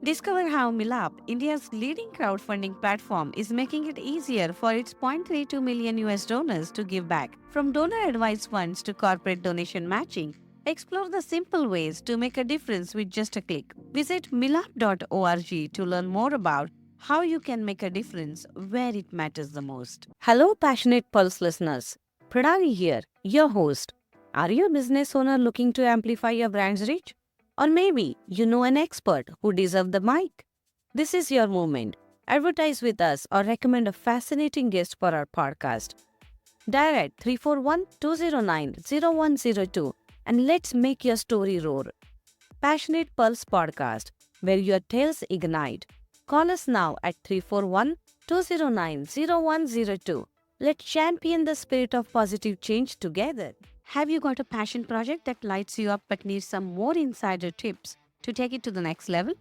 Discover how Milap, India's leading crowdfunding platform, is making it easier for its 0.32 million US donors to give back. From donor advised funds to corporate donation matching, explore the simple ways to make a difference with just a click. Visit milap.org to learn more about how you can make a difference where it matters the most. Hello, passionate Pulse listeners. Pranali here, your host. Are you a business owner looking to amplify your brand's reach? Or maybe you know an expert who deserves the mic. This is your moment. Advertise with us or recommend a fascinating guest for our podcast. Dial at 341 209 0102 and let's make your story roar. Passionate Pulse Podcast, where your tales ignite. Call us now at 341 209 0102. Let's champion the spirit of positive change together. Have you got a passion project that lights you up but needs some more insider tips to take it to the next level?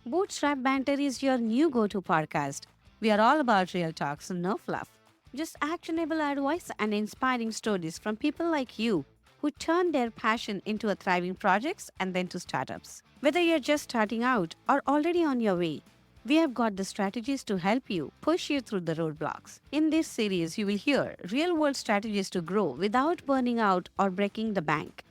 Bootstrap Banter is your new go to podcast. We are all about real talks, no fluff. Just actionable advice and inspiring stories from people like you who turn their passion into a thriving projects and then to startups. Whether you're just starting out or already on your way, we have got the strategies to help you push you through the roadblocks. In this series, you will hear real world strategies to grow without burning out or breaking the bank.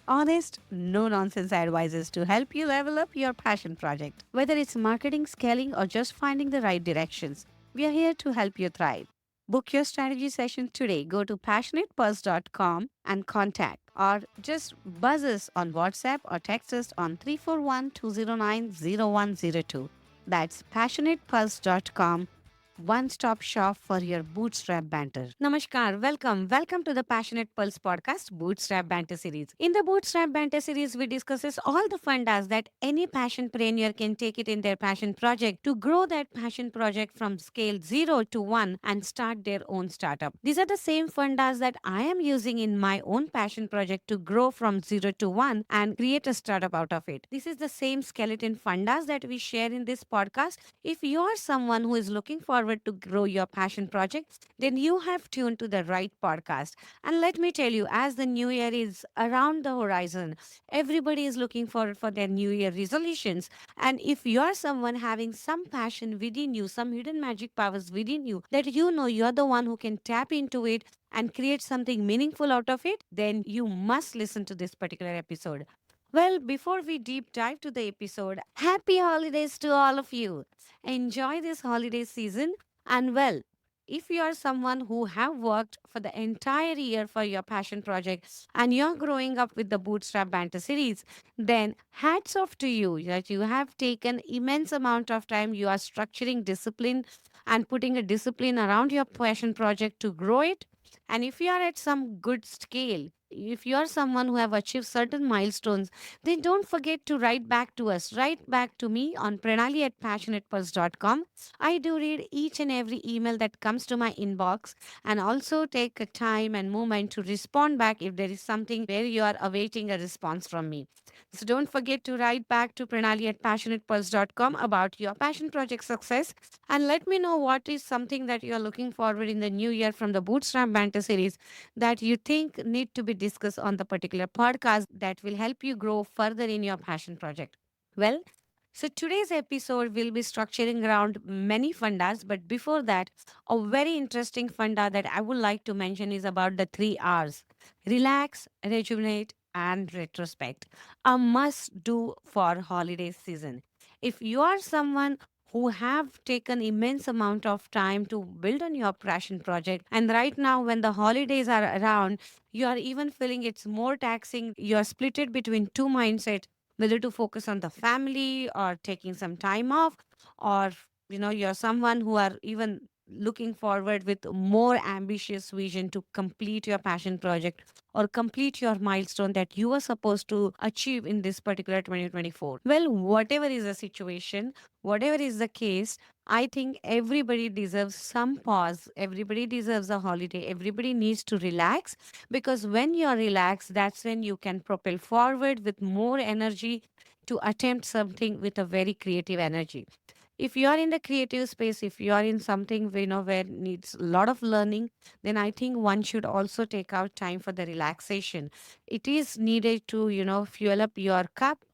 Honest, no nonsense advices to help you level up your passion project. Whether it's marketing, scaling, or just finding the right directions, we are here to help you thrive. Book your strategy session today. Go to passionatebuzz.com and contact, or just buzz us on WhatsApp or text us on 341 209 0102. That's passionatepulse.com, one stop shop for your bootstrap banter. Namaskar, welcome to the Passionate Pulse podcast Bootstrap Banter series. In the Bootstrap Banter series, we discusses all the fundas that any passionpreneur can take it in their passion project to grow that passion project from scale 0 to 1 and start their own startup. These are the same fundas that I am using in my own passion project to grow from 0 to 1 and create a startup out of it. This is the same skeleton fundas that we share in this podcast. If you are someone who is looking forward to grow your passion projects, then you have tuned to the right podcast. And let me tell you, as the new year is around the horizon, everybody is looking forward for their new year resolutions. And if you are someone having some passion within you, some hidden magic powers within you, that you know you're the one who can tap into it and create something meaningful out of it, then you must listen to this particular episode. Well, before we deep dive to the episode, happy holidays to all of you. Enjoy this holiday season. And well, if you are someone who have worked for the entire year for your passion project and you're growing up with the Bootstrap Banter series, then hats off to you that you have taken immense amount of time. You are structuring discipline and putting a discipline around your passion project to grow it. And if you are at some good scale, if you are someone who have achieved certain milestones, then don't forget to write back to us. Write back to me on pranali at passionatepulse.com. I do read each and every email that comes to my inbox and also take a time and moment to respond back if there is something where you are awaiting a response from me. So don't forget to write back to pranali at passionatepulse.com about your passion project success and let me know what is something that you are looking forward in the new year from the Bootstrap Banter series that you think need to be discussed on the particular podcast that will help you grow further in your passion project. Well, so today's episode will be structuring around many fundas, but before that, a very interesting funda that I would like to mention is about the 3 R's: relax, rejuvenate, and retrospect. A must do for holiday season. If you are someone who have taken immense amount of time to build on your passion project and right now when the holidays are around you are even feeling it's more taxing, you're split it between two mindsets, whether to focus on the family or taking some time off, or you're someone who are even looking forward with more ambitious vision to complete your passion project or complete your milestone that you are supposed to achieve in this particular 2024. Well, whatever is the situation, whatever is the case, I think everybody deserves some pause, everybody deserves a holiday, everybody needs to relax, because when you're relaxed, that's when you can propel forward with more energy to attempt something with a very creative energy. If you are in the creative space, if you are in something where needs a lot of learning, then I think one should also take out time for the relaxation. It is needed to fuel up your cup,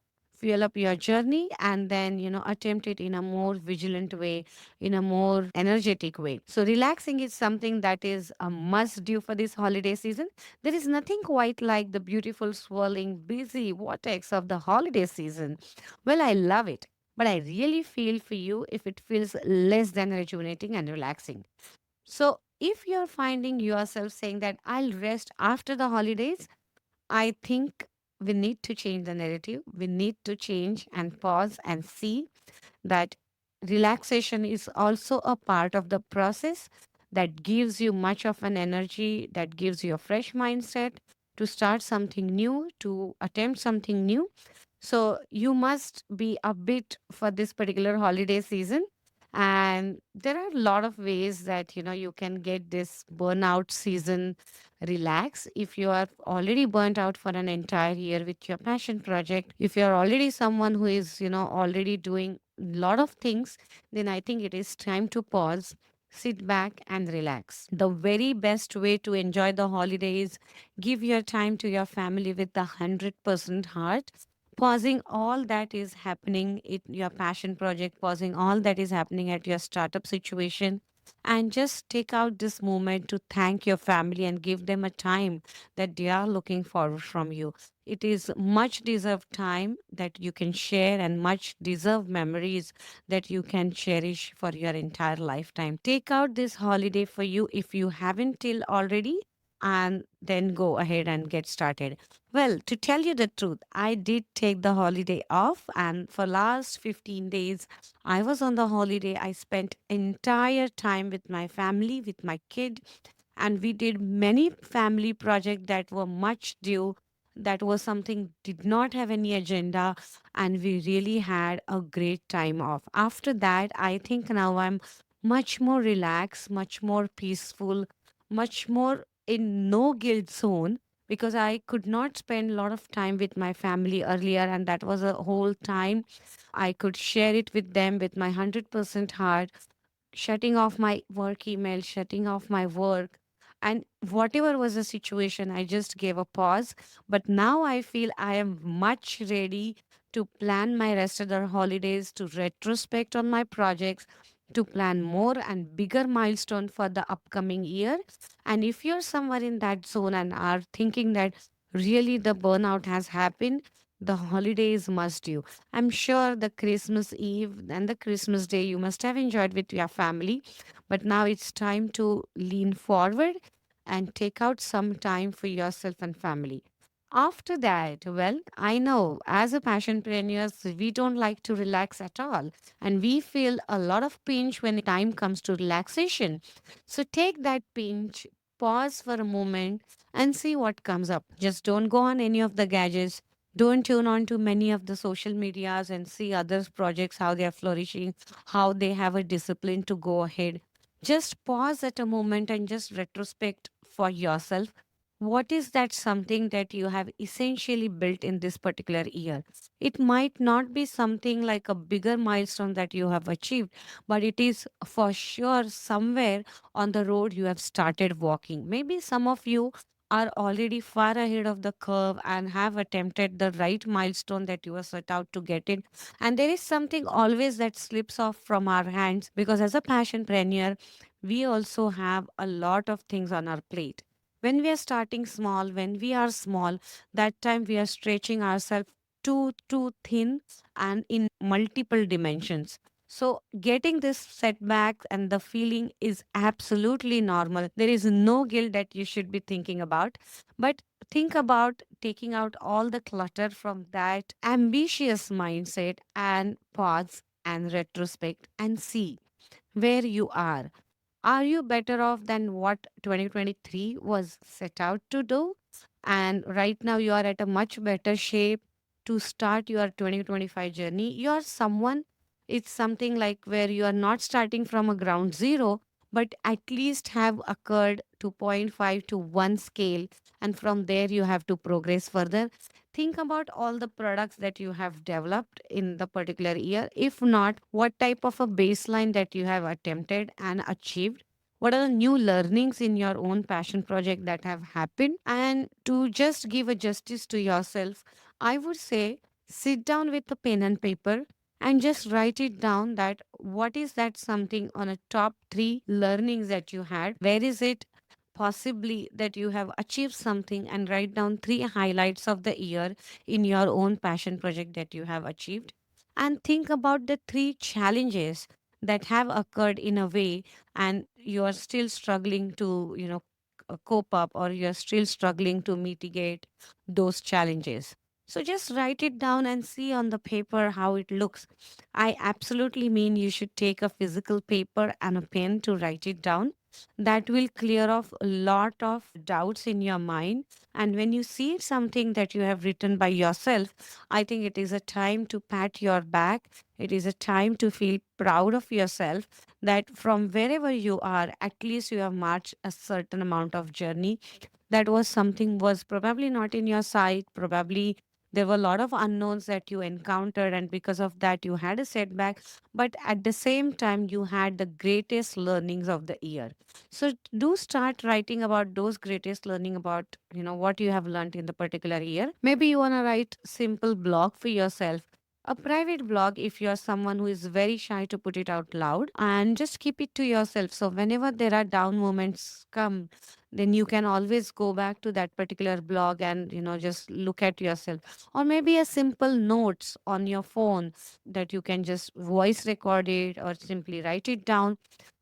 fuel up your journey, and then, attempt it in a more vigilant way, in a more energetic way. So, relaxing is something that is a must do for this holiday season. There is nothing quite like the beautiful, swirling, busy vortex of the holiday season. Well, I love it, but I really feel for you if it feels less than rejuvenating and relaxing. So, if you're finding yourself saying that I'll rest after the holidays, I think we need to change the narrative. We need to change and pause and see that relaxation is also a part of the process that gives you much of an energy, that gives you a fresh mindset to start something new, to attempt something new. So you must be a bit for this particular holiday season. And there are a lot of ways that you can get this burnout season relax. If you are already burnt out for an entire year with your passion project, if you're already someone who is already doing a lot of things, then I think it is time to pause, sit back and relax. The very best way to enjoy the holidays, give your time to your family with the 100% heart, pausing all that is happening in your passion project, pausing all that is happening at your startup situation, and just take out this moment to thank your family and give them a time that they are looking forward from you. It is much deserved time that you can share and much deserved memories that you can cherish for your entire lifetime. Take out this holiday for you if you haven't till already, and then go ahead and get started. Well, to tell you the truth, I did take the holiday off, and for last 15 days I was on the holiday. I spent entire time with my family, with my kid, and we did many family projects that were much due. That was something did not have any agenda, and we really had a great time off. After that, I think now I'm much more relaxed, much more peaceful, much more in no guilt zone, because I could not spend a lot of time with my family earlier, and that was a whole time I could share it with them with my 100% heart, shutting off my work email, shutting off my work. And whatever was the situation, I just gave a pause. But now I feel I am much ready to plan my rest of the holidays, to retrospect on my projects, to plan more and bigger milestone for the upcoming year. And if you're somewhere in that zone and are thinking that really the burnout has happened, the holidays must do. I'm sure the Christmas Eve and the Christmas Day you must have enjoyed with your family, but now it's time to lean forward and take out some time for yourself and family. After that, well, I know as a passionpreneurs, we don't like to relax at all, and we feel a lot of pinch when time comes to relaxation. So take that pinch, pause for a moment, and see what comes up. Just don't go on any of the gadgets. Don't tune on to many of the social medias and see others' projects, how they are flourishing, how they have a discipline to go ahead. Just pause at a moment and just retrospect for yourself. What is that something that you have essentially built in this particular year? It might not be something like a bigger milestone that you have achieved, but it is for sure somewhere on the road you have started walking. Maybe some of you are already far ahead of the curve and have attempted the right milestone that you were set out to get in. And there is something always that slips off from our hands, because as a passionpreneur, we also have a lot of things on our plate. When we are starting small, when we are small, that time we are stretching ourselves too thin and in multiple dimensions. So, getting this setback and the feeling is absolutely normal. There is no guilt that you should be thinking about. But think about taking out all the clutter from that ambitious mindset and pause and retrospect and see where you are. Are you better off than what 2023 was set out to do? And right now, you are at a much better shape to start your 2025 journey. You are someone, it's something like where you are not starting from a ground zero, but at least have occurred to point 0.5 to 1 scale. And from there, you have to progress further. Think about all the products that you have developed in the particular year. If not, what type of a baseline that you have attempted and achieved? What are the new learnings in your own passion project that have happened? And to just give a justice to yourself, I would say Sit down with a pen and paper and just write it down, that what is that something on a top three learnings that you had? Where is it possibly that you have achieved something, and write down three highlights of the year in your own passion project that you have achieved. And think about the three challenges that have occurred in a way, and you are still struggling to, cope up, or you're still struggling to mitigate those challenges. So just write it down and see on the paper how it looks. I absolutely mean you should take a physical paper and a pen to write it down. That will clear off a lot of doubts in your mind. And when you see something that you have written by yourself, I think it is a time to pat your back. It is a time to feel proud of yourself, that from wherever you are, at least you have marched a certain amount of journey. That was something was probably not in your sight, probably there were a lot of unknowns that you encountered, and because of that you had a setback, but at the same time you had the greatest learnings of the year. So do start writing about those greatest learning, about what you have learned in the particular year. Maybe you want to write simple blog for yourself, a private blog if you're someone who is very shy to put it out loud, and just keep it to yourself. So whenever there are down moments come, then you can always go back to that particular blog and just look at yourself. Or maybe a simple notes on your phone that you can just voice record it or simply write it down,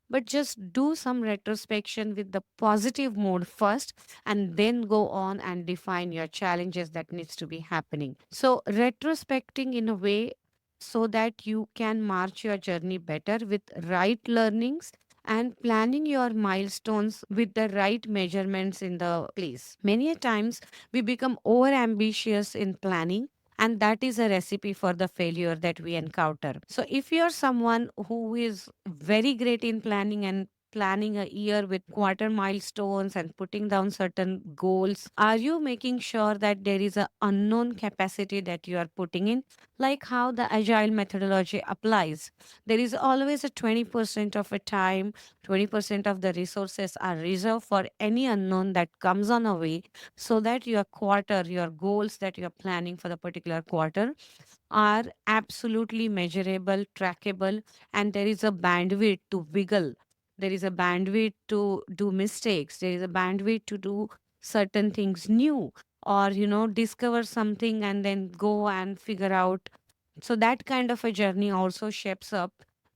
but just do some retrospection with the positive mode first, and then go on and define your challenges that needs to be happening. So retrospecting in a way, so that you can march your journey better with right learnings, and planning your milestones with the right measurements in the place. Many a times we become over ambitious in planning, and that is a recipe for the failure that we encounter. So if you're someone who is very great in planning, and planning a year with quarter milestones and putting down certain goals, are you making sure that there is a unknown capacity that you are putting in, like how the agile methodology applies? There is always a 20% of a time, 20% of the resources are reserved for any unknown that comes on a way, so that your quarter, your goals that you're planning for the particular quarter are absolutely measurable, trackable, and there is a bandwidth to wiggle. There is a bandwidth to do mistakes. There is a bandwidth to do certain things new, or, discover something and then go and figure out. So that kind of a journey also shapes up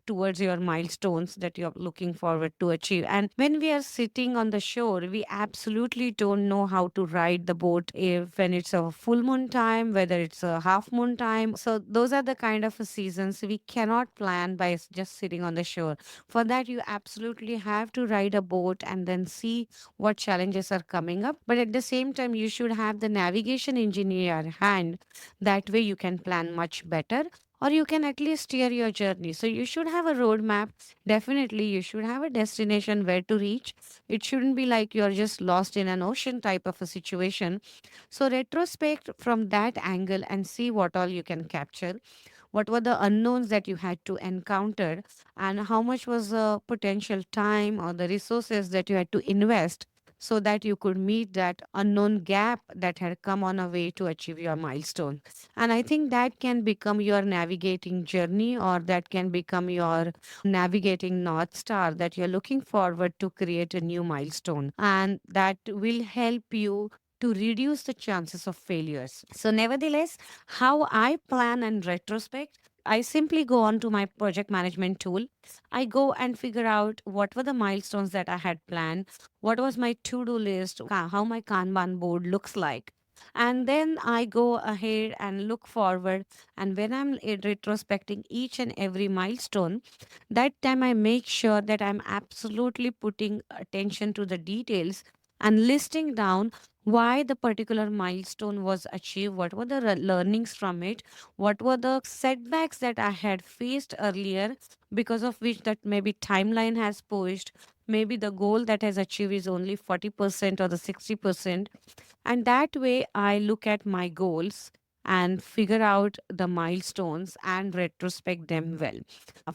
towards your milestones that you're looking forward to achieve. And when we are sitting on the shore, we absolutely don't know how to ride the boat, if when it's a full moon time, whether it's a half moon time. So those are the kind of seasons we cannot plan by just sitting on the shore. For that, you absolutely have to ride a boat and then see what challenges are coming up. But at the same time, you should have the navigation engine in your hand. That way you can plan much better, or you can at least steer your journey. So you should have a roadmap. Definitely, you should have a destination where to reach. It shouldn't be like you're just lost in an ocean type of a situation. So retrospect from that angle and see what all you can capture. What were the unknowns that you had to encounter, and how much was the potential time or the resources that you had to invest, so that you could meet that unknown gap that had come on a way to achieve your milestone. And I think that can become your navigating journey, or that can become your navigating North Star, that you're looking forward to create a new milestone. And that will help you to reduce the chances of failures. So, nevertheless, how I plan and retrospect, I simply go on to my project management tool. I go and figure out what were the milestones that I had planned, what was my to do list, how my Kanban board looks like. And then I go ahead and look forward. And when I'm retrospecting each and every milestone, that time I make sure that I'm absolutely putting attention to the details and listing down why the particular milestone was achieved, what were the learnings from it, what were the setbacks that I had faced earlier, because of which that maybe timeline has pushed, maybe the goal that has achieved is only 40% or the 60%. And that way, I look at my goals and figure out the milestones and retrospect them well.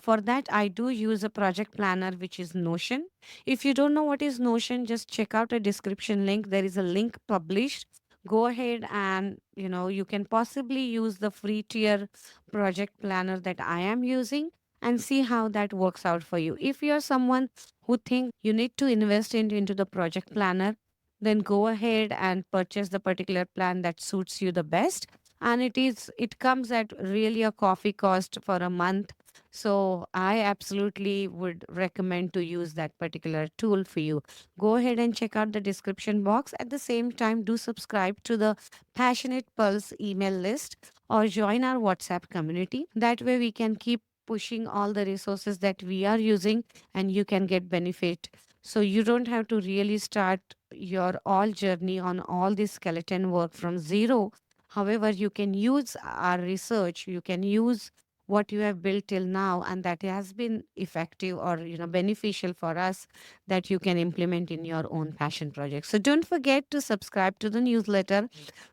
For that, I do use a project planner, which is Notion. If you don't know what is Notion, just check out a description link. There is a link published go ahead and you can possibly use the free tier project planner that I am using and see how that works out for you. If you're someone who think you need to invest into the project planner, then go ahead and purchase the particular plan that suits you the best. And it comes at really a coffee cost for a month. So I absolutely would recommend to use that particular tool for you. Go ahead and check out the description box. At the same time, do subscribe to the Passionate Pulse email list or join our WhatsApp community. That way, we can keep pushing all the resources that we are using and you can get benefit. So you don't have to really start your all journey on all this skeleton work from zero. However, you can use our research, you can use what you have built till now, and that has been effective or beneficial for us, that you can implement in your own passion project. So don't forget to subscribe to the newsletter.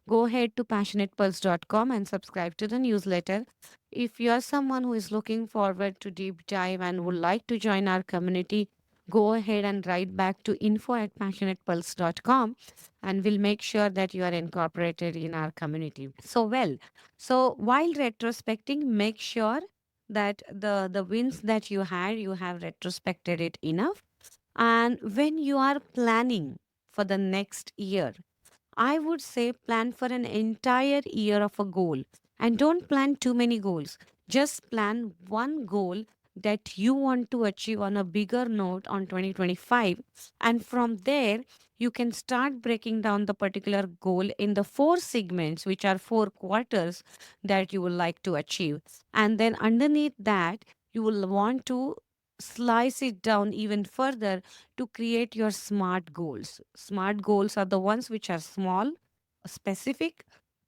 Go ahead to passionatepulse.com and subscribe to the newsletter. If you are someone who is looking forward to deep dive and would like to join our community, go ahead and write back to info@passionatepulse.com and we'll make sure that you are incorporated in our community. So while retrospecting, make sure that the wins that you have retrospected it enough. And when you are planning for the next year, I would say plan for an entire year of a goal and don't plan too many goals. Just plan one goal that you want to achieve on a bigger note on 2025. And from there, you can start breaking down the particular goal in the four segments, which are 4 quarters that you would like to achieve. And then underneath that, you will want to slice it down even further to create your SMART goals. SMART goals are the ones which are small, specific,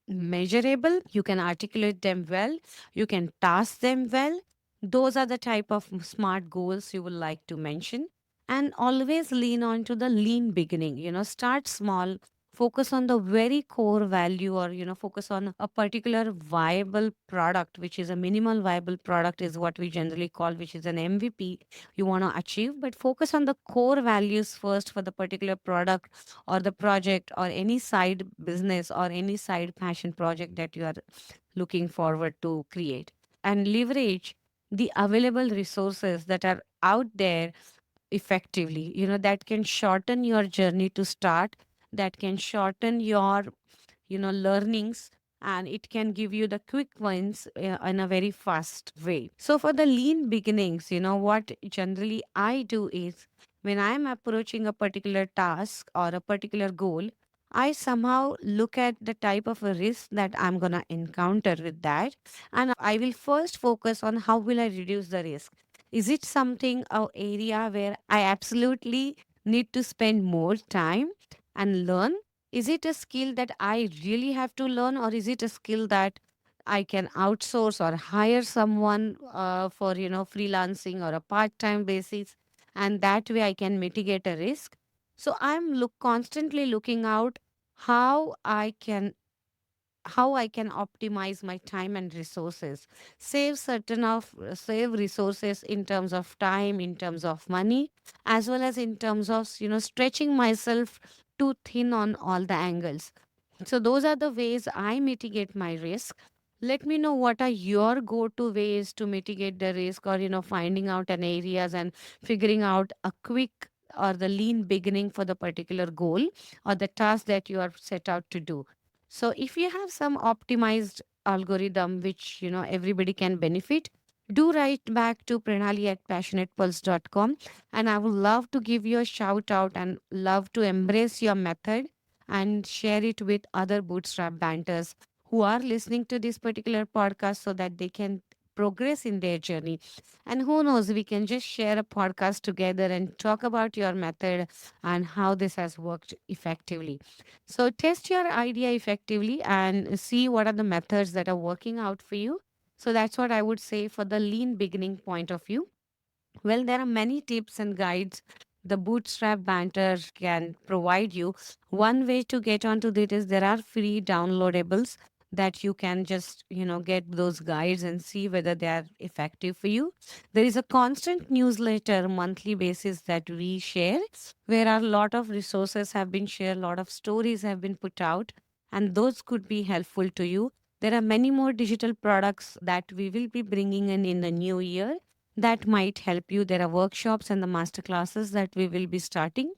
measurable. You can articulate them well, you can task them well. Those are the type of SMART goals you would like to mention. And always lean on to the lean beginning. Start small. Focus on the very core value, or focus on a particular viable product, which is a minimal viable product, is what we generally call, which is an MVP you want to achieve. But focus on the core values first for the particular product or the project or any side business or any side passion project that you are looking forward to create. And leverage the available resources that are out there effectively, that can shorten your journey to start, that can shorten your learnings, and it can give you the quick wins in a very fast way. So for the lean beginnings, what generally I do is, when I am approaching a particular task or a particular goal, I somehow look at the type of a risk that I'm going to encounter with that, and I will first focus on how will I reduce the risk. Is it something, a area where I absolutely need to spend more time and learn? Is it a skill that I really have to learn, or is it a skill that I can outsource or hire someone for freelancing or a part-time basis, and that way I can mitigate a risk? So I'm constantly looking out how I can optimize my time and resources, save resources in terms of time, in terms of money, as well as in terms of stretching myself too thin on all the angles. So those are the ways I mitigate my risk. Let me know what are your go-to ways to mitigate the risk, or finding out an areas and figuring out a quick or the lean beginning for the particular goal or the task that you are set out to do. So if you have some optimized algorithm which everybody can benefit, do write back to Pranali at passionatepulse.com, and I would love to give you a shout out and love to embrace your method and share it with other Bootstrap Banters who are listening to this particular podcast, so that they can progress in their journey. And who knows, we can just share a podcast together and talk about your method and how this has worked effectively. So test your idea effectively and see what are the methods that are working out for you. So that's what I would say for the lean beginning point of view. Well, there are many tips and guides the Bootstrap Banter can provide you. One way to get onto this is there are free downloadables that you can just, get those guides and see whether they are effective for you. There is a constant newsletter monthly basis that we share, where a lot of resources have been shared, a lot of stories have been put out. and those could be helpful to you. There are many more digital products that we will be bringing in the new year that might help you. There are workshops and the master classes that we will be starting.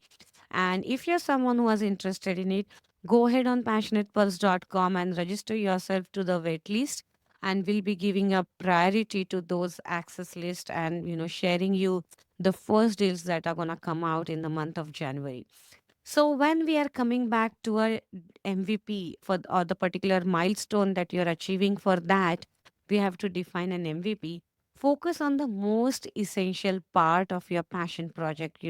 And if you're someone who is interested in it, go ahead on passionatepulse.com and register yourself to the wait list. And we'll be giving a priority to those access list and sharing you the first deals that are gonna come out in the month of January. So when we are coming back to a MVP for or the particular milestone that you're achieving for that, we have to define an MVP. Focus on the most essential part of your passion project,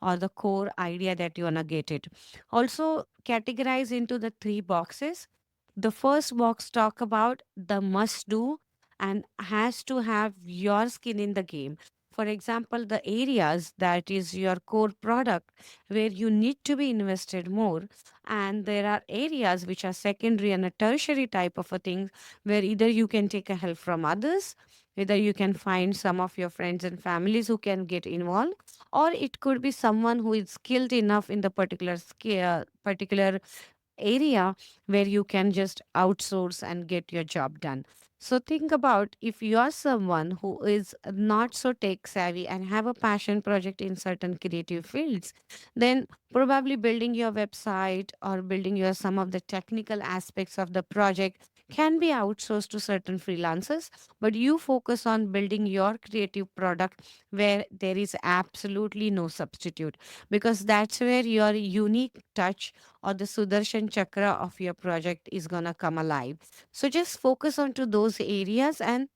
or the core idea that you wanna get it. Also categorize into the three boxes. The first box talk about the must do and has to have your skin in the game. For example, the areas that is your core product where you need to be invested more, and there are areas which are secondary and a tertiary type of a thing where either you can take a help from others, either you can find some of your friends and families who can get involved, or it could be someone who is skilled enough in the particular area where you can just outsource and get your job done. So think about, if you are someone who is not so tech savvy and have a passion project in certain creative fields, then probably building your website or building your some of the technical aspects of the project can be outsourced to certain freelancers, but you focus on building your creative product where there is absolutely no substitute, because that's where your unique touch or the Sudarshan chakra of your project is going to come alive. So just focus on to those areas. And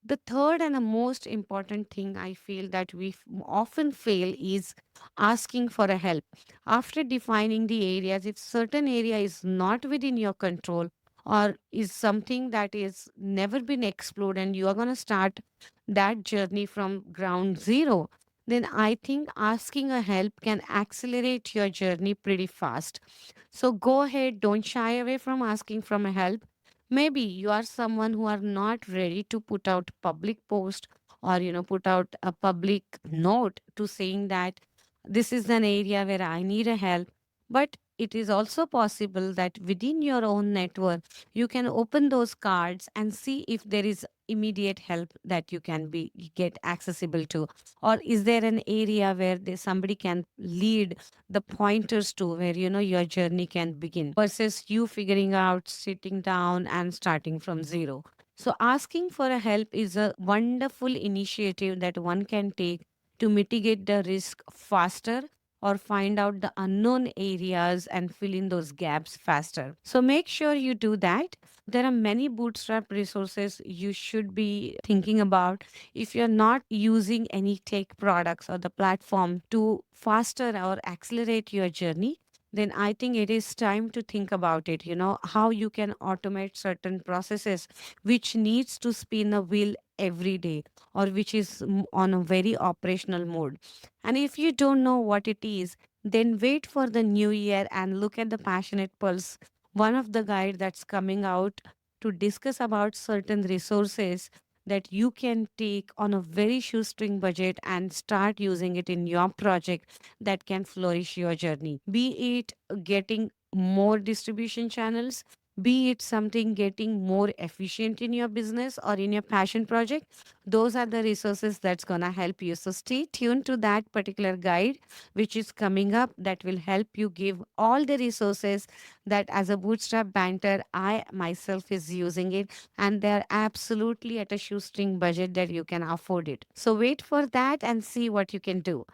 the third and the most important thing I feel that we often fail is asking for a help. After defining the areas, if certain area is not within your control or is something that is never been explored and you are going to start that journey from ground zero, then I think asking a help can accelerate your journey pretty fast. So go ahead, don't shy away from asking from a help. Maybe you are someone who are not ready to put out public post or put out a public note to saying that this is an area where I need a help. But it is also possible that within your own network, you can open those cards and see if there is immediate help that you can be get accessible to, or is there an area where somebody can lead the pointers to where your journey can begin versus you figuring out sitting down and starting from zero. So asking for a help is a wonderful initiative that one can take to mitigate the risk faster or find out the unknown areas and fill in those gaps faster. So make sure you do that. There are many bootstrap resources you should be thinking about. If you're not using any tech products or the platform to faster or accelerate your journey, then I think it is time to think about it, how you can automate certain processes which needs to spin a wheel every day, or which is on a very operational mode. And if you don't know what it is, then wait for the new year and look at the Passionate Pulse, one of the guide that's coming out to discuss about certain resources that you can take on a very shoestring budget and start using it in your project that can flourish your journey. Be it getting more distribution channels, be it something getting more efficient in your business or in your passion project, those are the resources that's going to help you. So stay tuned to that particular guide which is coming up that will help you give all the resources that as a bootstrap banter I myself is using it, and they're absolutely at a shoestring budget that you can afford it. So wait for that and see what you can do.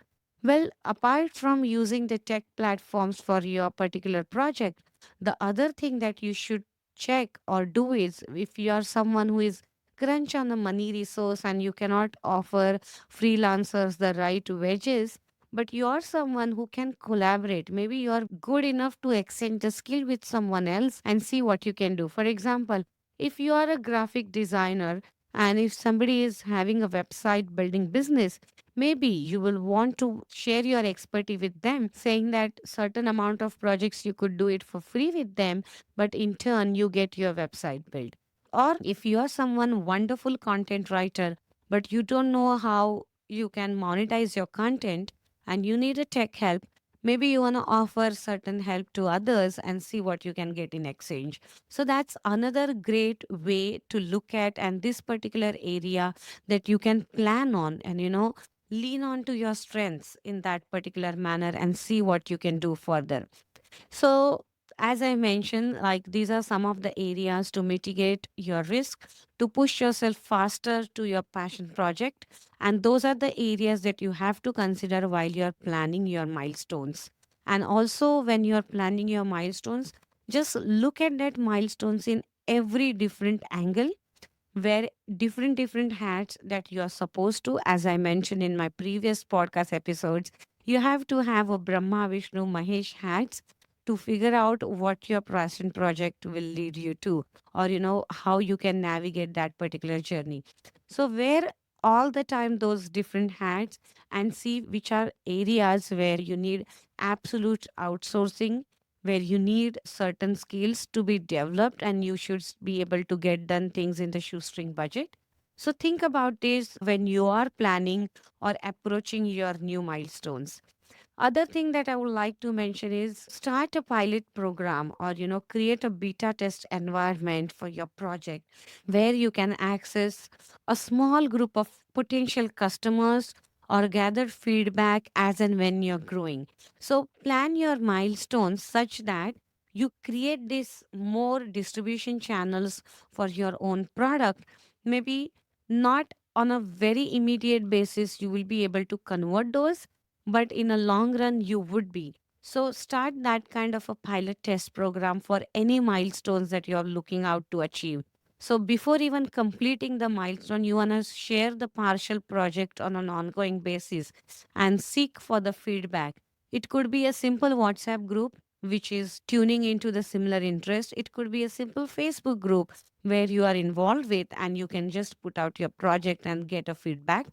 Well, apart from using the tech platforms for your particular project, the other thing that you should check or do is, if you are someone who is crunch on the money resource and you cannot offer freelancers the right wages, but you are someone who can collaborate. Maybe you are good enough to exchange the skill with someone else and see what you can do. For example, if you are a graphic designer and if somebody is having a website building business, maybe you will want to share your expertise with them, saying that certain amount of projects you could do it for free with them, but in turn you get your website built. Or if you are someone wonderful content writer, but you don't know how you can monetize your content and you need a tech help, Maybe you want to offer certain help to others and see what you can get in exchange. So that's another great way to look at, and this particular area that you can plan on and, lean on to your strengths in that particular manner and see what you can do further. So, as I mentioned, like these are some of the areas to mitigate your risk, to push yourself faster to your passion project. And those are the areas that you have to consider while you're planning your milestones. And also, when you're planning your milestones, just look at that milestones in every different angle, wear different hats that you are supposed to. As I mentioned in my previous podcast episodes, you have to have a Brahma, Vishnu, Mahesh hats to figure out what your passion project will lead you to, or how you can navigate that particular journey. So wear all the time those different hats and see which are areas where you need absolute outsourcing, where you need certain skills to be developed, and you should be able to get done things in the shoestring budget. So think about this when you are planning or approaching your new milestones. Other thing that I would like to mention is start a pilot program, or create a beta test environment for your project where you can access a small group of potential customers or gather feedback as and when you're growing. So plan your milestones such that you create this more distribution channels for your own product. Maybe not on a very immediate basis you will be able to convert those, but in a long run you would be. So start that kind of a pilot test program for any milestones that you're looking out to achieve. So before even completing the milestone, you want to share the partial project on an ongoing basis and seek for the feedback. It could be a simple WhatsApp group which is tuning into the similar interest. It could be a simple Facebook group where you are involved with and you can just put out your project and get a feedback,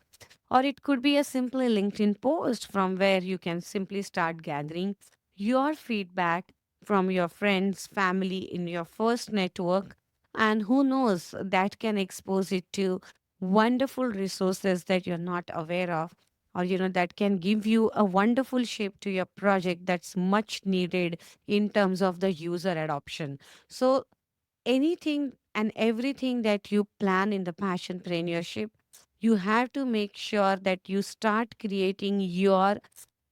or it could be a simple LinkedIn post from where you can simply start gathering your feedback from your friends, family in your first network. And who knows, that can expose it to wonderful resources that you're not aware of, or that can give you a wonderful shape to your project that's much needed in terms of the user adoption. So anything and everything that you plan in the passionpreneurship, you have to make sure that you start creating your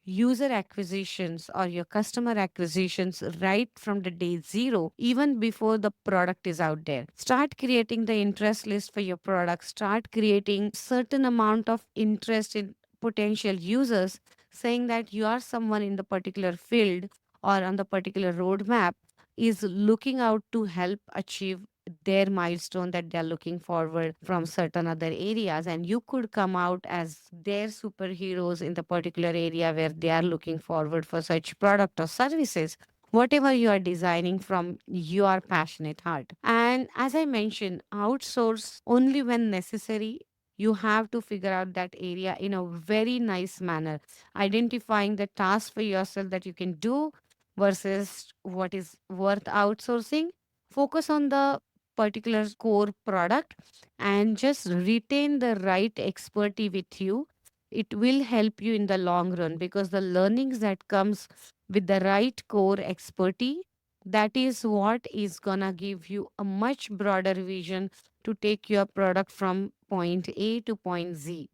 user acquisitions or your customer acquisitions right from the day zero, even before the product is out there. Start creating the interest list for your product, start creating certain amount of interest in potential users, saying that you are someone in the particular field or on the particular roadmap is looking out to help achieve their milestone that they're looking forward from certain other areas, and you could come out as their superheroes in the particular area where they are looking forward for such product or services, whatever you are designing from your passionate heart. And as I mentioned, outsource only when necessary. You have to figure out that area in a very nice manner, identifying the task for yourself that you can do versus what is worth outsourcing. Focus on the particular core product and just retain the right expertise with you. It will help you in the long run because the learnings that comes with the right core expertise, that is what is gonna give you a much broader vision to take your product from point A to point Z.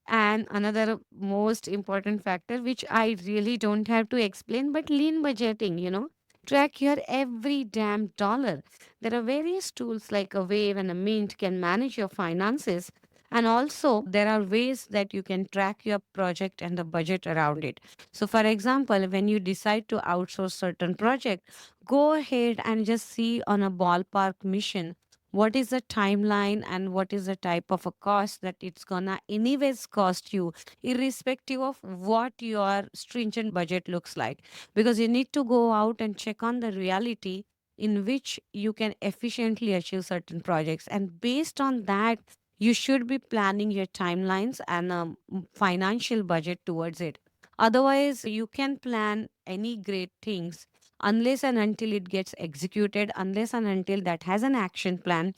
And another most important factor, which I really don't have to explain, but lean budgeting, track your every damn dollar. There are various tools like a Wave and a Mint can manage your finances. And also, there are ways that you can track your project and the budget around it. So, for example, when you decide to outsource certain project, go ahead and just see on a ballpark mission what is the timeline and what is the type of a cost that it's gonna anyways cost you, irrespective of what your stringent budget looks like, because you need to go out and check on the reality in which you can efficiently achieve certain projects, and based on that you should be planning your timelines and a financial budget towards it. Otherwise you can plan any great things unless and until it gets executed, unless and until that has an action plan,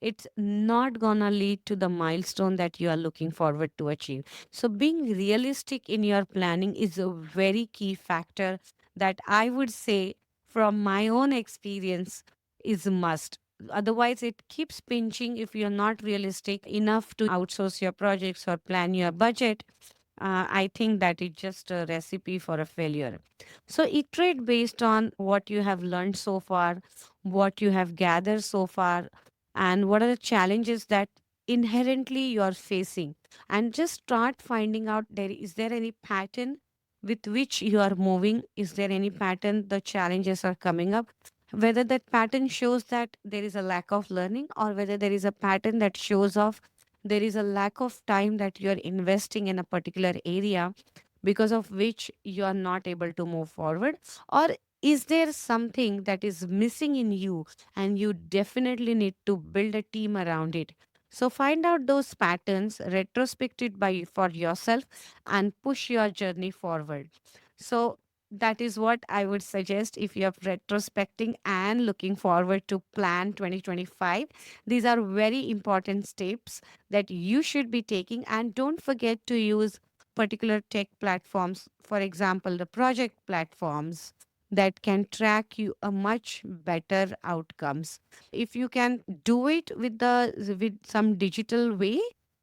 it's not gonna lead to the milestone that you are looking forward to achieve. So being realistic in your planning is a very key factor that I would say from my own experience is a must. Otherwise it keeps pinching if you're not realistic enough to outsource your projects or plan your budget. I think that is just a recipe for a failure. So iterate based on what you have learned so far, what you have gathered so far, and what are the challenges that inherently you are facing. And just start finding out there is there any pattern with which you are moving? Is there any pattern the challenges are coming up? Whether that pattern shows that there is a lack of learning, or whether there is a pattern that shows off there is a lack of time that you are investing in a particular area because of which you are not able to move forward, or is there something that is missing in you and you definitely need to build a team around it. So find out those patterns, retrospect it by for yourself, and push your journey forward. So that is what I would suggest if you're retrospecting and looking forward to plan 2025. These are very important steps that you should be taking, and don't forget to use particular tech platforms, for example the project platforms, that can track you a much better outcomes. If you can do it with the with some digital way,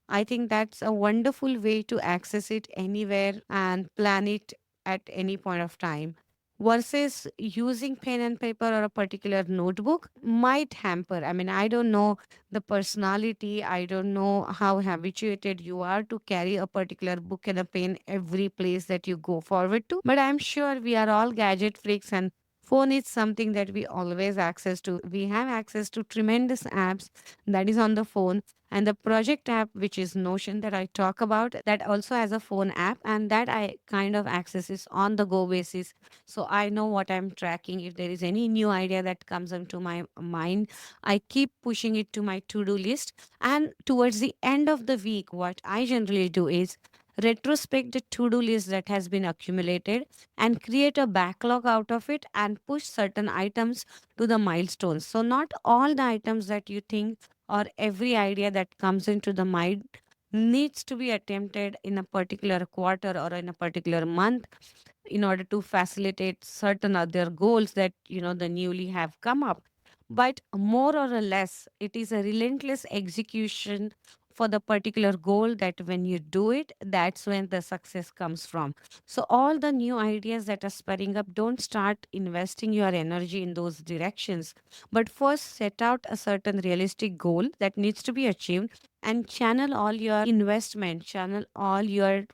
I think that's a wonderful way to access it anywhere and plan it at any point of time, versus using pen and paper or a particular notebook might hamper. I mean, I don't know the personality, I don't know how habituated you are to carry a particular book and a pen every place that you go forward to, but I'm sure we are all gadget freaks, and phone is something that we always access to. We have access to tremendous apps that is on the phone, and the project app, which is Notion that I talk about, that also has a phone app, and that I kind of access is on the go basis. So I know what I'm tracking. If there is any new idea that comes into my mind, I keep pushing it to my to do list. And towards the end of the week, what I generally do is retrospect the to do list that has been accumulated and create a backlog out of it and push certain items to the milestones. So, not all the items that you think or every idea that comes into the mind needs to be attempted in a particular quarter or in a particular month in order to facilitate certain other goals that the newly have come up. But more or less it is a relentless execution for the particular goal, that when you do it, that's when the success comes from. So all the new ideas that are spurring up, don't start investing your energy in those directions, but first set out a certain realistic goal that needs to be achieved, and channel all your investment, channel all your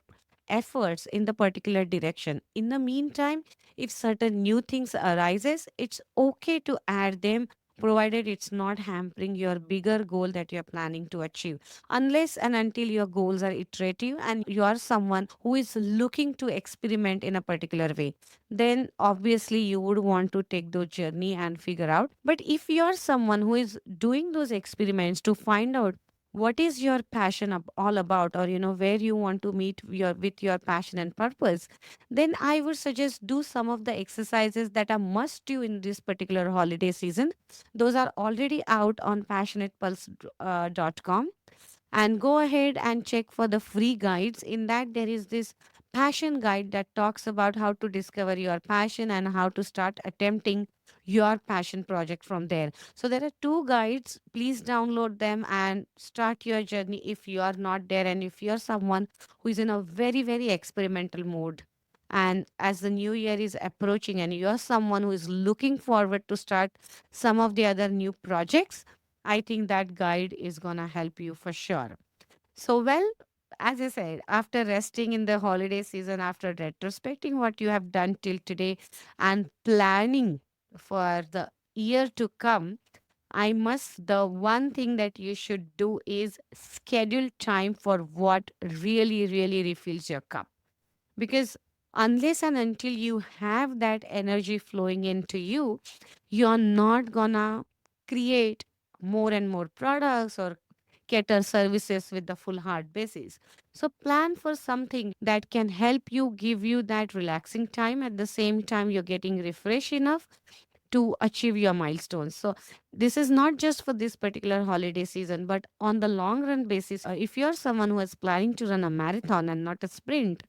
efforts in the particular direction. In the meantime, if certain new things arises, it's okay to add them, provided it's not hampering your bigger goal that you're planning to achieve. Unless and until your goals are iterative and you are someone who is looking to experiment in a particular way, then obviously you would want to take those journey and figure out. But if you're someone who is doing those experiments to find out what is your passion all about, or where you want to meet your with your passion and purpose, then I would suggest do some of the exercises that are must do in this particular holiday season. Those are already out on passionatepulse.com, and go ahead and check for the free guides. In that, there is this passion guide that talks about how to discover your passion and how to start attempting your passion project from there. So there are two guides. Please download them and start your journey if you are not there, and if you're someone who is in a very, very experimental mode. And as the new year is approaching and you're someone who is looking forward to start some of the other new projects, I think that guide is going to help you for sure. So, well, as I said, after resting in the holiday season, after retrospecting what you have done till today and planning for the year to come, the one thing that you should do is schedule time for what really, really refills your cup. Because unless and until you have that energy flowing into you, you're not gonna create more and more products or cater services with the full heart basis. So plan for something that can help you, give you that relaxing time. At the same time, you're getting refreshed enough to achieve your milestones. So this is not just for this particular holiday season, but on the long run basis, if you're someone who is planning to run a marathon and not a sprint,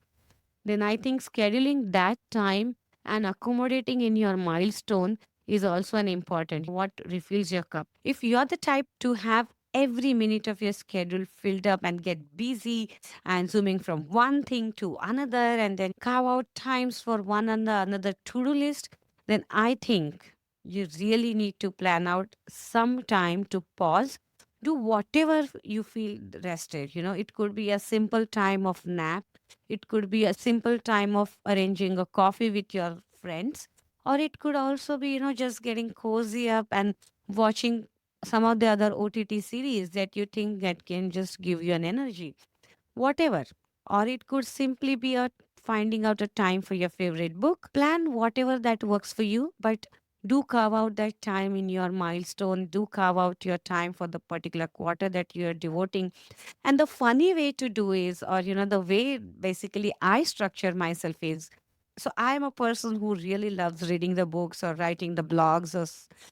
then I think scheduling that time and accommodating in your milestone is also an important what refills your cup. If you're the type to have every minute of your schedule filled up and get busy and zooming from one thing to another and then carve out times for one and the another to-do list, then I think you really need to plan out some time to pause, do whatever you feel rested. It could be a simple time of nap, it could be a simple time of arranging a coffee with your friends, or it could also be, just getting cozy up and watching some of the other OTT series that you think that can just give you an energy, whatever. Or it could simply be a finding out a time for your favorite book. Plan whatever that works for you, but do carve out that time in your milestone. Do carve out your time for the particular quarter that you are devoting. And the funny way to do is, or the way basically I structure myself is, so I'm a person who really loves reading the books or writing the blogs or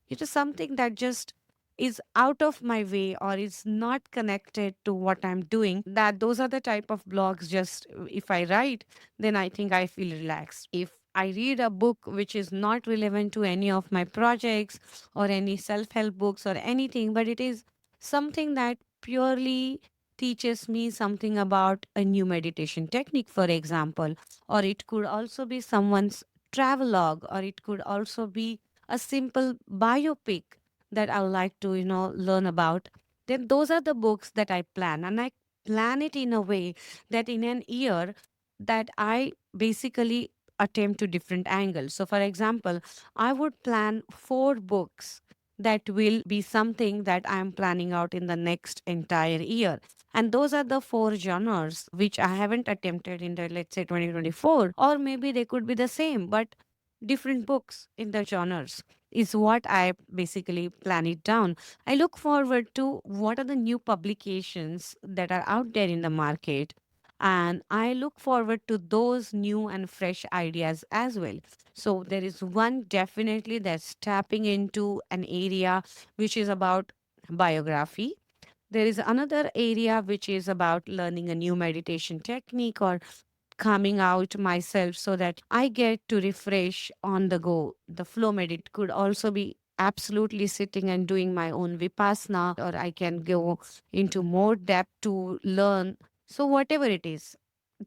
it is something that just is out of my way or is not connected to what I'm doing. That those are the type of blogs just if I write, then I think I feel relaxed. If I read a book which is not relevant to any of my projects or any self-help books or anything, but it is something that purely teaches me something about a new meditation technique, for example, or it could also be someone's travelogue, or it could also be a simple biopic that I would like to, learn about. Then those are the books that I plan, and I plan it in a way that in an year that I basically attempt to different angles. So, for example, I would plan 4 books that will be something that I'm planning out in the next entire year. And those are the 4 genres which I haven't attempted in the, let's say, 2024. Or maybe they could be the same, but different books in the genres is what I basically plan it down. I look forward to what are the new publications that are out there in the market. And I look forward to those new and fresh ideas as well. So there is one definitely that's tapping into an area which is about biography. There is another area which is about learning a new meditation technique or calming out myself so that I get to refresh on the go. The flow medit could also be absolutely sitting and doing my own vipassana, or I can go into more depth to learn. So, whatever it is,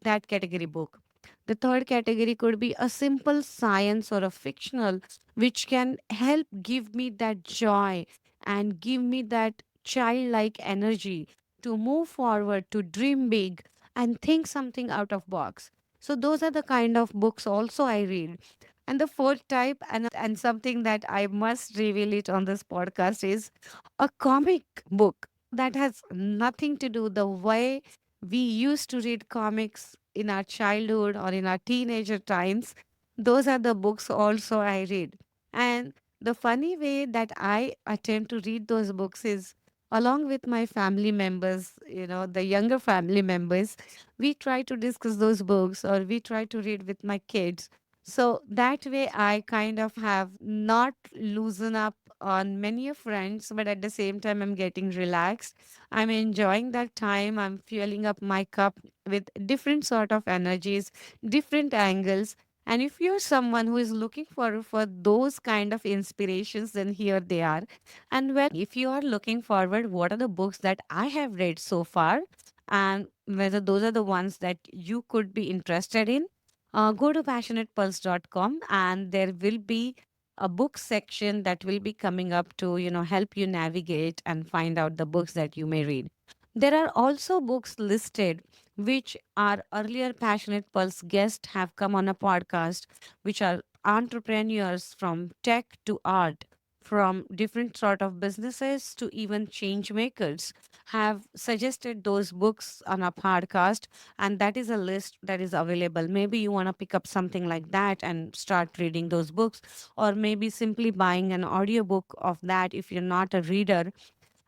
that category book. The third category could be a simple science or a fictional, which can help give me that joy and give me that childlike energy to move forward, to dream big and think something out of box. So those are the kind of books also I read. And the fourth type, and something that I must reveal it on this podcast, is a comic book that has nothing to do the way we used to read comics in our childhood or in our teenager times. Those are the books also I read. And the funny way that I attempt to read those books is along with my family members, the younger family members, we try to discuss those books or we try to read with my kids. So that way I kind of have not loosen up on many friends, but at the same time I'm getting relaxed. I'm enjoying that time. I'm filling up my cup with different sort of energies, different angles. And if you're someone who is looking for those kind of inspirations, then here they are. And well, if you are looking forward, what are the books that I have read so far? And whether those are the ones that you could be interested in, go to passionatepulse.com and there will be a book section that will be coming up to, help you navigate and find out the books that you may read. There are also books listed which our earlier Passionate Pulse guests have come on a podcast, which are entrepreneurs from tech to art, from different sort of businesses to even change makers have suggested those books on a podcast, and that is a list that is available. Maybe you want to pick up something like that and start reading those books, or maybe simply buying an audiobook of that if you're not a reader,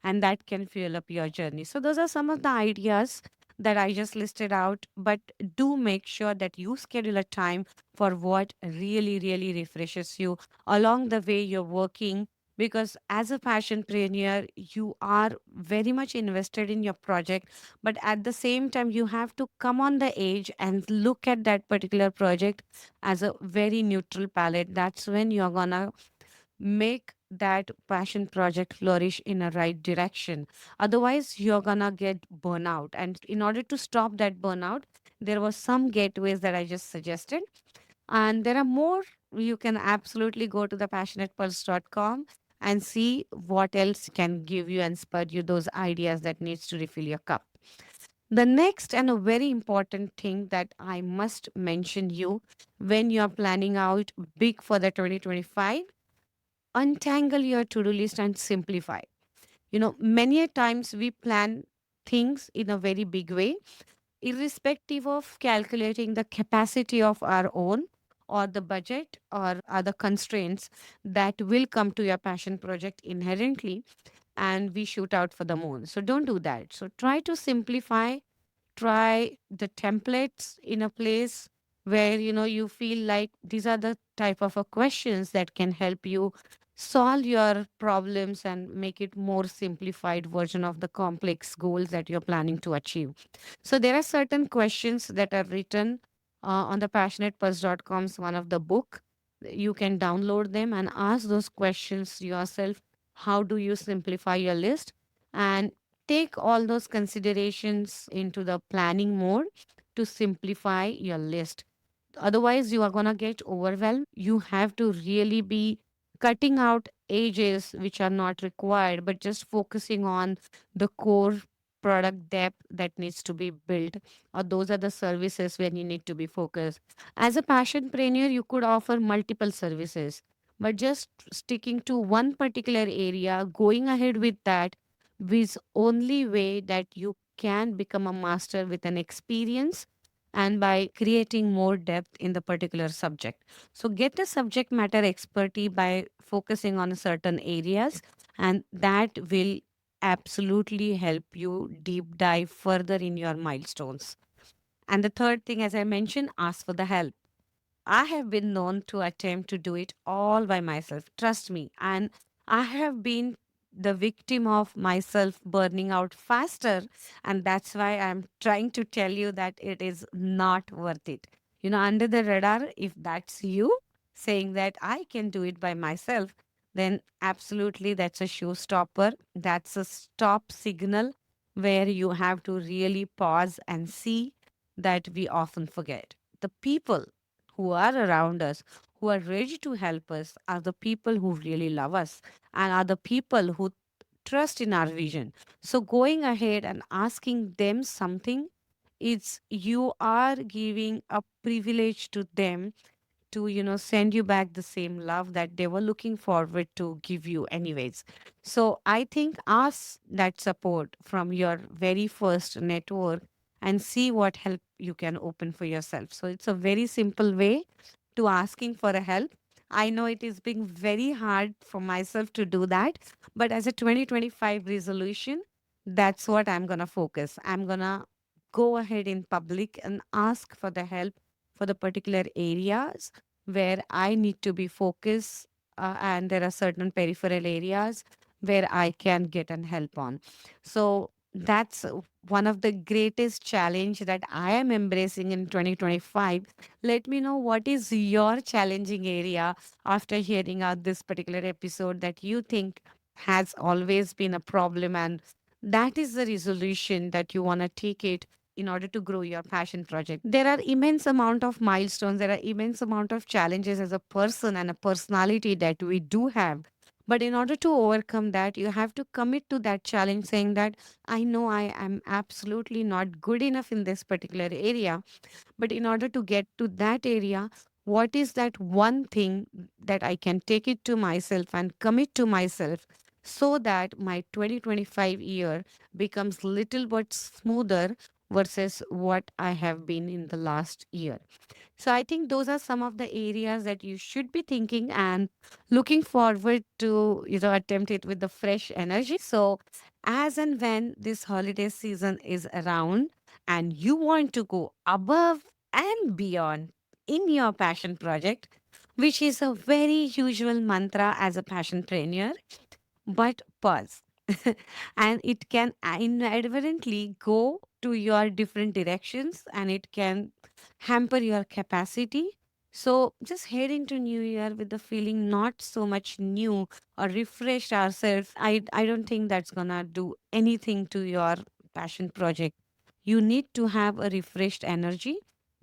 and that can fuel up your journey. So those are some of the ideas that I just listed out, but do make sure that you schedule a time for what really, really refreshes you along the way you're working. Because as a passionpreneur, you are very much invested in your project, but at the same time, you have to come on the edge and look at that particular project as a very neutral palette. That's when you're gonna make that passion project flourish in a right direction. Otherwise, you're gonna get burnout. And in order to stop that burnout, there were some gateways that I just suggested. And there are more. You can absolutely go to the passionatepulse.com and see what else can give you and spur you those ideas that needs to refill your cup. The next and a very important thing that I must mention you when you're planning out big for the 2025, untangle your to-do list and simplify. Many a times we plan things in a very big way, irrespective of calculating the capacity of our own or the budget or other constraints that will come to your passion project inherently, and we shoot out for the moon. So don't do that. So try to simplify, try the templates in a place where you feel like these are the type of questions that can help you solve your problems and make it more simplified version of the complex goals that you're planning to achieve. So there are certain questions that are written on the passionatepulse.com's one of the book. You can download them and ask those questions yourself. How do you simplify your list? And take all those considerations into the planning mode to simplify your list. Otherwise, you are going to get overwhelmed. You have to really be cutting out edges which are not required, but just focusing on the core product depth that needs to be built, or those are the services where you need to be focused. As a passionpreneur, you could offer multiple services, but just sticking to one particular area, going ahead with that, is only way that you can become a master with an experience and by creating more depth in the particular subject. So get the subject matter expertise by focusing on certain areas, and that will absolutely help you deep dive further in your milestones. And the third thing, as I mentioned, ask for the help. I have been known to attempt to do it all by myself. Trust me. And I have been the victim of myself burning out faster. And that's why I'm trying to tell you that it is not worth it. Under the radar, if that's you saying that I can do it by myself, then absolutely that's a showstopper. That's a stop signal where you have to really pause and see that we often forget. The people who are around us, who are ready to help us, are the people who really love us and are the people who trust in our vision. So, going ahead and asking them something, it's you are giving a privilege to them to send you back the same love that they were looking forward to give you anyways. So I think ask that support from your very first network and see what help you can open for yourself. So it's a very simple way to asking for a help. I know it is being very hard for myself to do that, but as a 2025 resolution, that's what I'm going to focus. I'm going to go ahead in public and ask for the help for the particular areas where I need to be focused, and there are certain peripheral areas where I can get an help on. So that's one of the greatest challenge that I am embracing in 2025. Let me know what is your challenging area after hearing out this particular episode that you think has always been a problem, and that is the resolution that you want to take it in order to grow your passion project. There are immense amount of milestones, there are immense amount of challenges as a person and a personality that we do have. But in order to overcome that, you have to commit to that challenge, saying that I know I am absolutely not good enough in this particular area, but in order to get to that area, what is that one thing that I can take it to myself and commit to myself so that my 2025 year becomes little bit smoother versus what I have been in the last year. So I think those are some of the areas that you should be thinking and looking forward to, attempt it with the fresh energy. So as and when this holiday season is around and you want to go above and beyond in your passion project, which is a very usual mantra as a passionpreneur, but pause. And it can inadvertently go to your different directions and it can hamper your capacity. So just head into new year with the feeling not so much new or refresh ourselves. I don't think that's gonna do anything to your passion project. You need to have a refreshed energy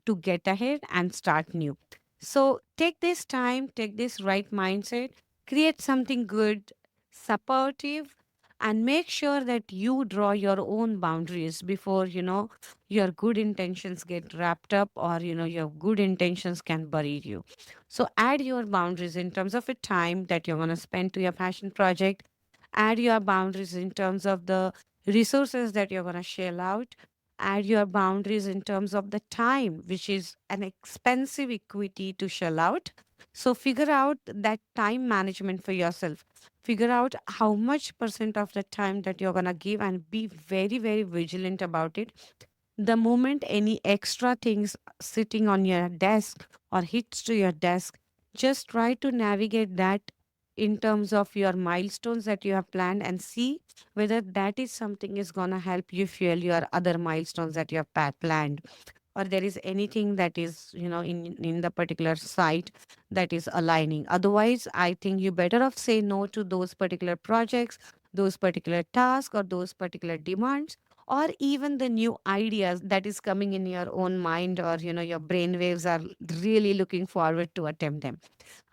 to get ahead and start new. So take this time, take this right mindset, create something good, supportive, and make sure that you draw your own boundaries before your good intentions get wrapped up, or your good intentions can bury you. So add your boundaries in terms of a time that you're going to spend to your passion project. Add your boundaries in terms of the resources that you're going to shell out. Add your boundaries in terms of the time, which is an expensive equity to shell out. So figure out that time management for yourself. Figure out how much percent of the time that you're going to give and be very, very vigilant about it. The moment any extra things sitting on your desk or hits to your desk, just try to navigate that in terms of your milestones that you have planned, and see whether that is something is going to help you fuel your other milestones that you have planned, or there is anything that is in the particular site that is aligning. Otherwise, I think you better off say no to those particular projects, those particular tasks, or those particular demands, or even the new ideas that is coming in your own mind, or your brain waves are really looking forward to attempt them.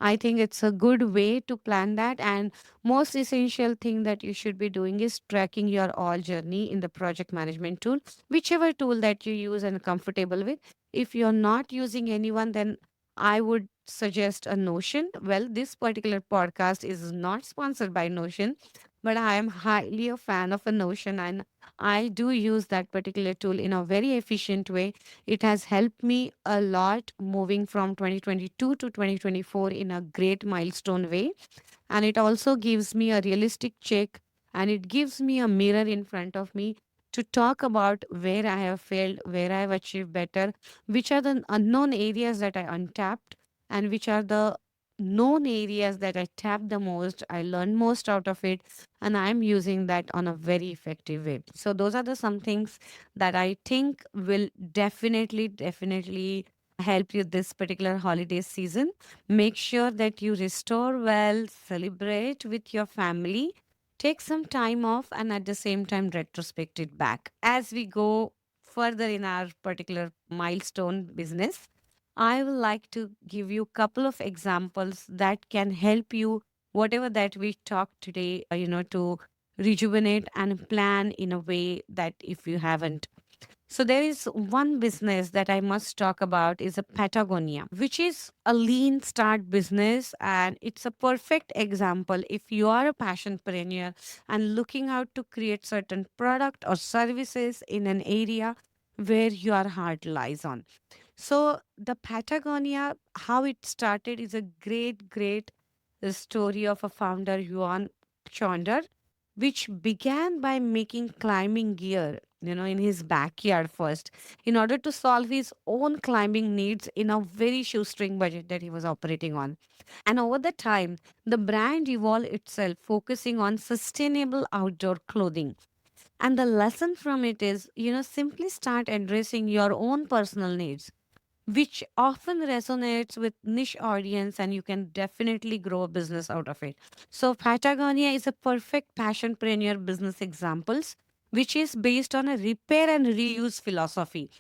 I think it's a good way to plan that. And most essential thing that you should be doing is tracking your all journey in the project management tool, whichever tool that you use and comfortable with. If you're not using anyone, then I would suggest a Notion. Well, this particular podcast is not sponsored by Notion, but I am highly a fan of a Notion, and I do use that particular tool in a very efficient way. It has helped me a lot moving from 2022 to 2024 in a great milestone way. And it also gives me a realistic check, and it gives me a mirror in front of me to talk about where I have failed, where I have achieved better, which are the unknown areas that I untapped, and which are the known areas that I tapped the most. I learned most out of it, and I'm using that on a very effective way. So those are the some things that I think will definitely help you this particular holiday season. Make sure that you restore well, celebrate with your family, take some time off, and at the same time, retrospect it back. As we go further in our particular milestone business, I would like to give you a couple of examples that can help you, whatever that we talked today, to rejuvenate and plan in a way that if you haven't. So there is one business that I must talk about is a Patagonia, which is a lean start business, and it's a perfect example if you are a passionpreneur and looking out to create certain product or services in an area where your heart lies on. So the Patagonia, how it started is a great story of a founder, Yuan Chonder, which began by making climbing gear, in his backyard first, in order to solve his own climbing needs in a very shoestring budget that he was operating on. And over the time, the brand evolved itself, focusing on sustainable outdoor clothing. And the lesson from it is, simply start addressing your own personal needs, which often resonates with niche audience, and you can definitely grow a business out of it. So Patagonia is a perfect passionpreneur business examples, which is based on a repair and reuse philosophy.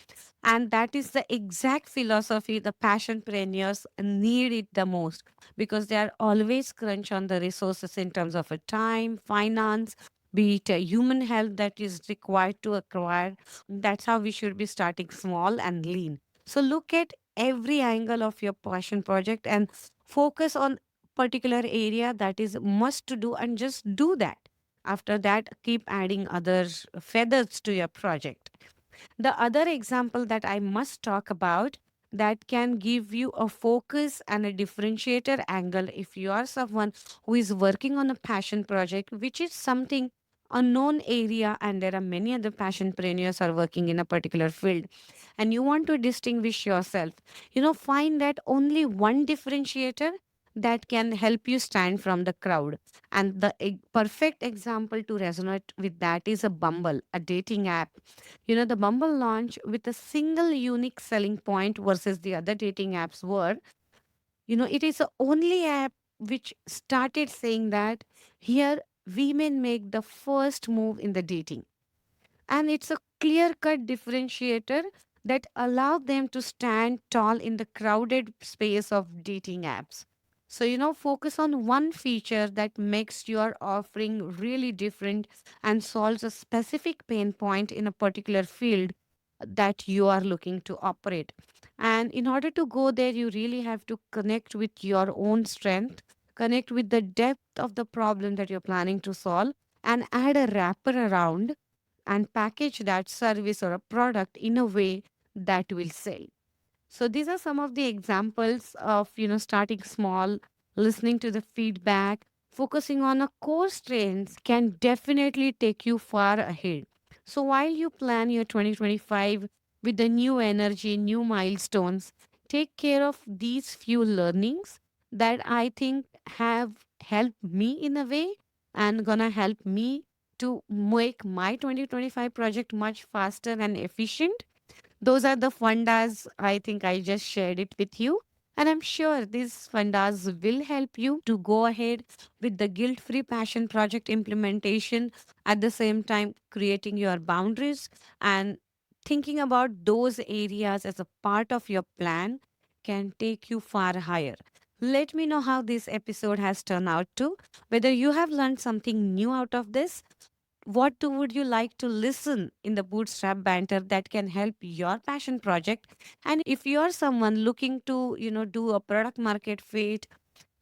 And that is the exact philosophy the passionpreneurs need it the most, because they are always crunch on the resources in terms of a time, finance, be it a human health that is required to acquire. That's how we should be starting small and lean. So look at every angle of your passion project and focus on particular area that is must to do, and just do that. After that, keep adding other feathers to your project. The other example that I must talk about that can give you a focus and a differentiator angle if you are someone who is working on a passion project, which is something a known area and there are many other passionpreneurs are working in a particular field and you want to distinguish yourself, find that only one differentiator that can help you stand from the crowd. And the perfect example to resonate with that is a Bumble, a dating app. The Bumble launch with a single unique selling point versus the other dating apps were, it is the only app which started saying that here women make the first move in the dating, and it's a clear cut differentiator that allow them to stand tall in the crowded space of dating apps. So, focus on one feature that makes your offering really different and solves a specific pain point in a particular field that you are looking to operate. And in order to go there, you really have to connect with your own strength, connect with the depth of the problem that you're planning to solve, and add a wrapper around and package that service or a product in a way that will sell. So these are some of the examples of, starting small, listening to the feedback, focusing on a core strengths can definitely take you far ahead. So while you plan your 2025 with the new energy, new milestones, take care of these few learnings that I think have helped me in a way and gonna help me to make my 2025 project much faster and efficient. Those are the fundas. I think I just shared it with you. And I'm sure these fundas will help you to go ahead with the guilt free passion project implementation, at the same time, creating your boundaries and thinking about those areas as a part of your plan can take you far higher. Let me know how this episode has turned out to, whether you have learned something new out of this. Would you like to listen in the Bootstrap Banter that can help your passion project? And if you're someone looking to, do a product market fit,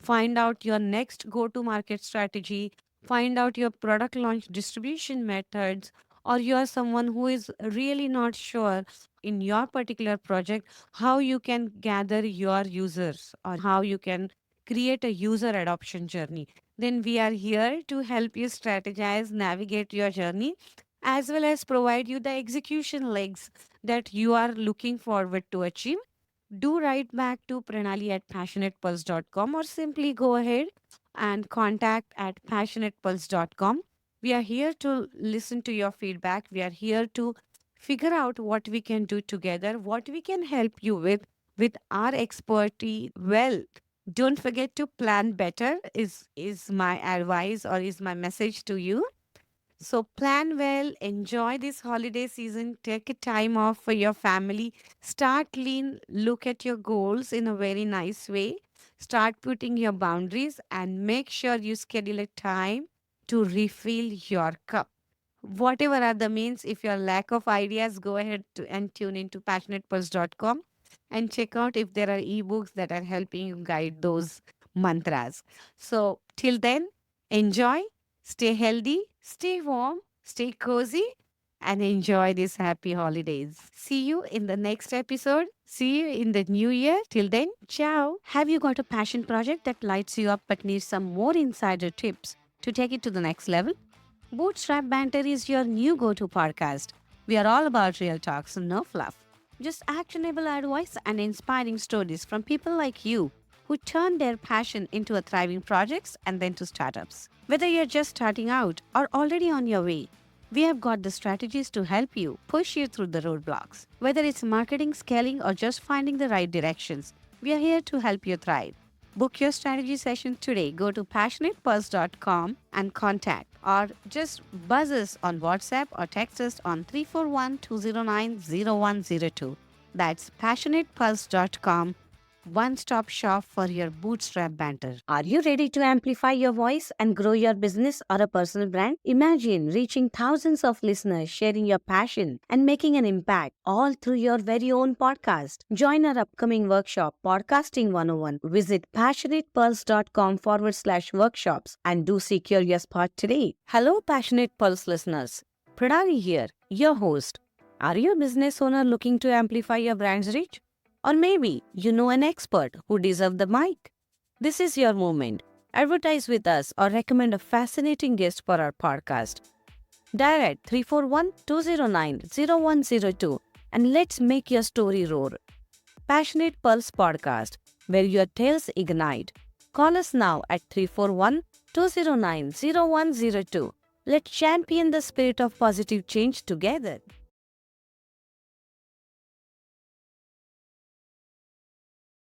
find out your next go to market strategy, find out your product launch distribution methods, or you are someone who is really not sure in your particular project how you can gather your users or how you can create a user adoption journey, then we are here to help you strategize, navigate your journey, as well as provide you the execution legs that you are looking forward to achieve. Do write back to Pranali at passionatepulse.com or simply go ahead and contact at passionatepulse.com. We are here to listen to your feedback. We are here to figure out what we can do together, what we can help you with our expertise. Well, don't forget to plan better is my advice or is my message to you. So plan well, enjoy this holiday season, take a time off for your family, start lean, look at your goals in a very nice way, start putting your boundaries and make sure you schedule a time to refill your cup. Whatever are the means, if your lack of ideas, go ahead and tune into passionatepulse.com and check out if there are ebooks that are helping you guide those mantras. So till then, enjoy, stay healthy, stay warm, stay cozy, and enjoy these happy holidays. See you in the next episode. See you in the new year. Till then, ciao. Have you got a passion project that lights you up but needs some more insider tips to take it to the next level? Bootstrap Banter is your new go to podcast. We are all about real talks and no fluff. Just actionable advice and inspiring stories from people like you who turn their passion into a thriving projects and then to startups. Whether you're just starting out or already on your way, we have got the strategies to help you push you through the roadblocks. Whether it's marketing, scaling, or just finding the right directions, we are here to help you thrive. Book your strategy session today. Go to passionatepulse.com and contact or just buzz us on WhatsApp or text us on 341 209 0102. That's passionatepulse.com, one stop shop for your bootstrap banter. Are you ready to amplify your voice and grow your business or a personal brand? Imagine reaching thousands of listeners, sharing your passion, and making an impact all through your very own podcast. Join our upcoming workshop, Podcasting 101. Visit passionatepulse.com/workshops and do secure your spot today. Hello, Passionate Pulse listeners. Pranali here, your host. Are you a business owner looking to amplify your brand's reach? Or maybe you know an expert who deserves the mic. This is your moment. Advertise with us or recommend a fascinating guest for our podcast. Dial at 341-209-0102 and let's make your story roar. Passionate Pulse Podcast, where your tales ignite. Call us now at 341-209-0102. Let's champion the spirit of positive change together.